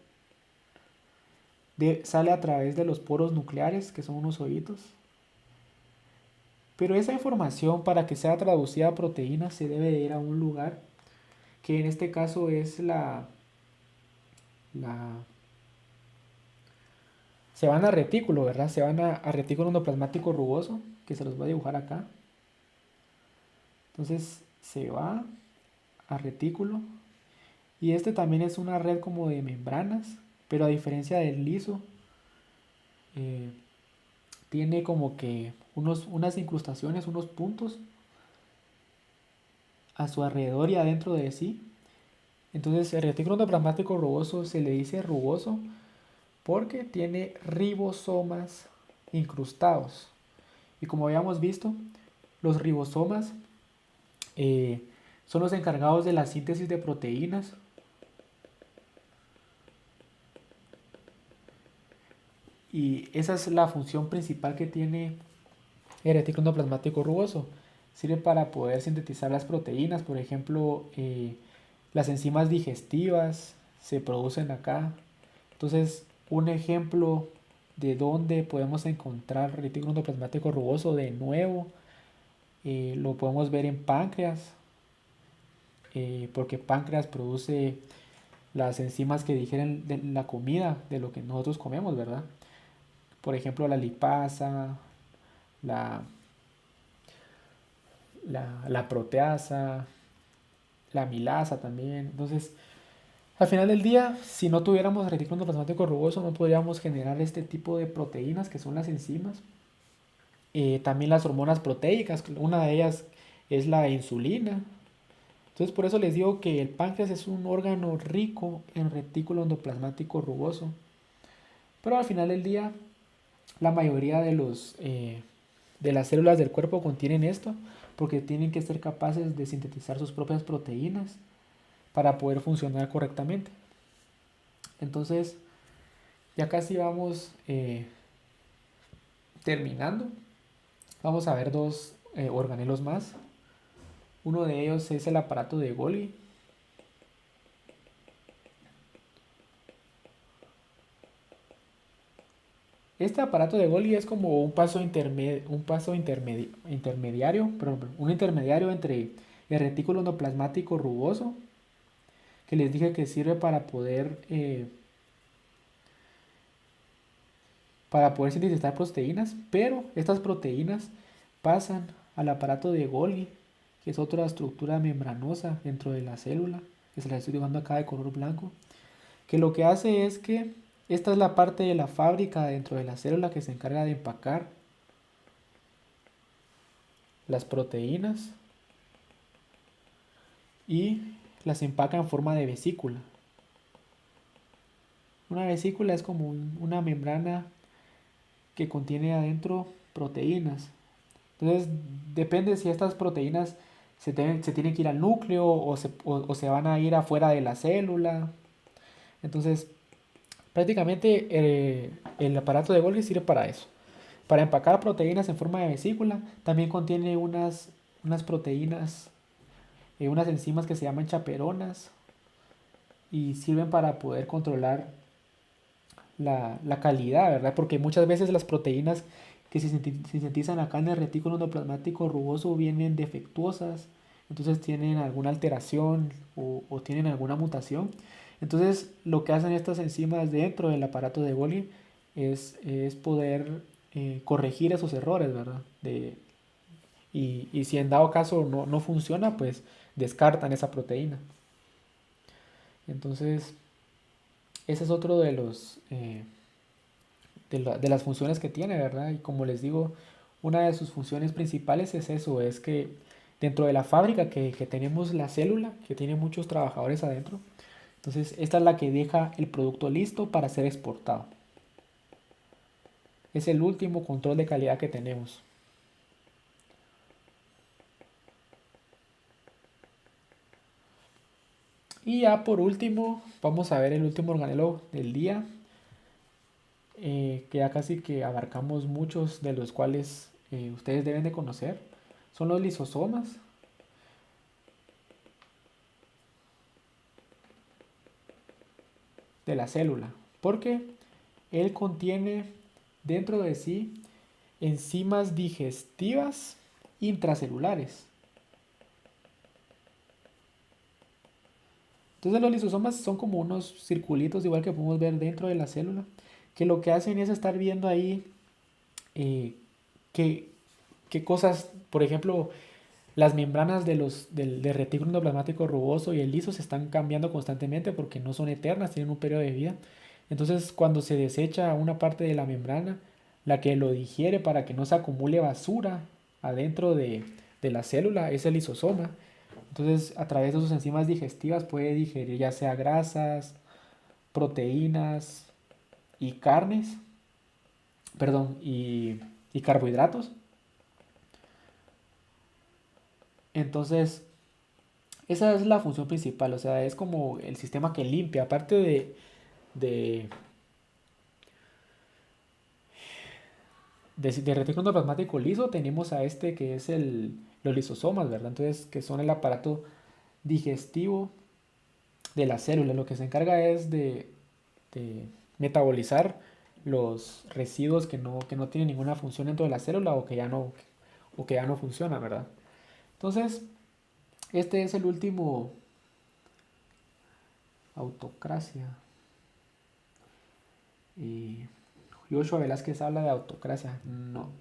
sale a través de los poros nucleares, que son unos hoyitos. Pero esa información, para que sea traducida a proteínas, se debe de ir a un lugar, que en este caso es la se van a retículo, ¿verdad? Se van a retículo endoplasmático rugoso, que se los voy a dibujar acá. Entonces se va a retículo. Y este también es una red como de membranas, pero a diferencia del liso, eh, tiene como que unas incrustaciones, unos puntos a su alrededor y adentro de sí. Entonces el retículo endoplasmático rugoso se le dice rugoso porque tiene ribosomas incrustados. Y como habíamos visto, los ribosomas son los encargados de la síntesis de proteínas Y esa es la función principal que tiene el retículo endoplasmático rugoso. Sirve para poder sintetizar las proteínas, por ejemplo, las enzimas digestivas se producen acá. Entonces, un ejemplo de dónde podemos encontrar retículo endoplasmático rugoso de nuevo, lo podemos ver en páncreas, porque páncreas produce las enzimas que digieren de la comida, de lo que nosotros comemos, ¿verdad? Por ejemplo, la lipasa, la, la proteasa, la amilasa también. Entonces, al final del día, si no tuviéramos retículo endoplasmático rugoso, no podríamos generar este tipo de proteínas que son las enzimas. También las hormonas proteicas, una de ellas es la insulina. Entonces, por eso les digo que el páncreas es un órgano rico en retículo endoplasmático rugoso. Pero al final del día, la mayoría de las células del cuerpo contienen esto porque tienen que ser capaces de sintetizar sus propias proteínas para poder funcionar correctamente. Entonces, ya casi vamos terminando. Vamos a ver dos organelos más. Uno de ellos es el aparato de Golgi. Este aparato de Golgi es como un paso intermediario, perdón, un intermediario entre el retículo endoplasmático rugoso, que les dije que sirve para poder sintetizar proteínas, pero estas proteínas pasan al aparato de Golgi, que es otra estructura membranosa dentro de la célula, que se la estoy dibujando acá de color blanco, que lo que hace es que esta es la parte de la fábrica dentro de la célula que se encarga de empacar las proteínas y las empaca en forma de vesícula. Una vesícula es como una membrana que contiene adentro proteínas. Entonces depende si estas proteínas se tienen que ir al núcleo o se van a ir afuera de la célula. Entonces prácticamente el aparato de Golgi sirve para eso. Para empacar proteínas en forma de vesícula. También contiene unas proteínas, unas enzimas que se llaman chaperonas y sirven para poder controlar la calidad, ¿verdad? Porque muchas veces las proteínas que se sintetizan acá en el retículo endoplasmático rugoso vienen defectuosas, entonces tienen alguna alteración o tienen alguna mutación. Entonces lo que hacen estas enzimas dentro del aparato de Golgi es poder corregir esos errores, ¿verdad? Y si en dado caso no funciona, pues descartan esa proteína. Entonces, ese es otro de las funciones que tiene, ¿verdad? Y como les digo, una de sus funciones principales es eso, es que dentro de la fábrica que tenemos la célula, que tiene muchos trabajadores adentro, entonces esta es la que deja el producto listo para ser exportado. Es el último control de calidad que tenemos. Y ya por último, vamos a ver el último organelo del día, que ya casi que abarcamos muchos de los cuales ustedes deben de conocer. Son los lisosomas. De la célula, porque él contiene dentro de sí enzimas digestivas intracelulares. Entonces los lisosomas son como unos circulitos, igual que podemos ver dentro de la célula, que lo que hacen es estar viendo ahí eh, qué, qué cosas, por ejemplo, las membranas del retículo endoplasmático rugoso y el liso se están cambiando constantemente porque no son eternas, tienen un periodo de vida. Entonces, cuando se desecha una parte de la membrana, la que lo digiere para que no se acumule basura adentro de la célula es el lisosoma. Entonces, a través de sus enzimas digestivas puede digerir ya sea grasas, proteínas y carnes, perdón, y carbohidratos. Entonces, esa es la función principal, o sea, es como el sistema que limpia, aparte de, de retículo endoplasmático liso tenemos a este que es los lisosomas, ¿verdad? Entonces, que son el aparato digestivo de la célula. Lo que se encarga es de metabolizar los residuos que no tienen ninguna función dentro de la célula o que ya no funcionan, ¿verdad? Entonces, este es el último autocracia. Y Joshua Velázquez habla de autocracia. No,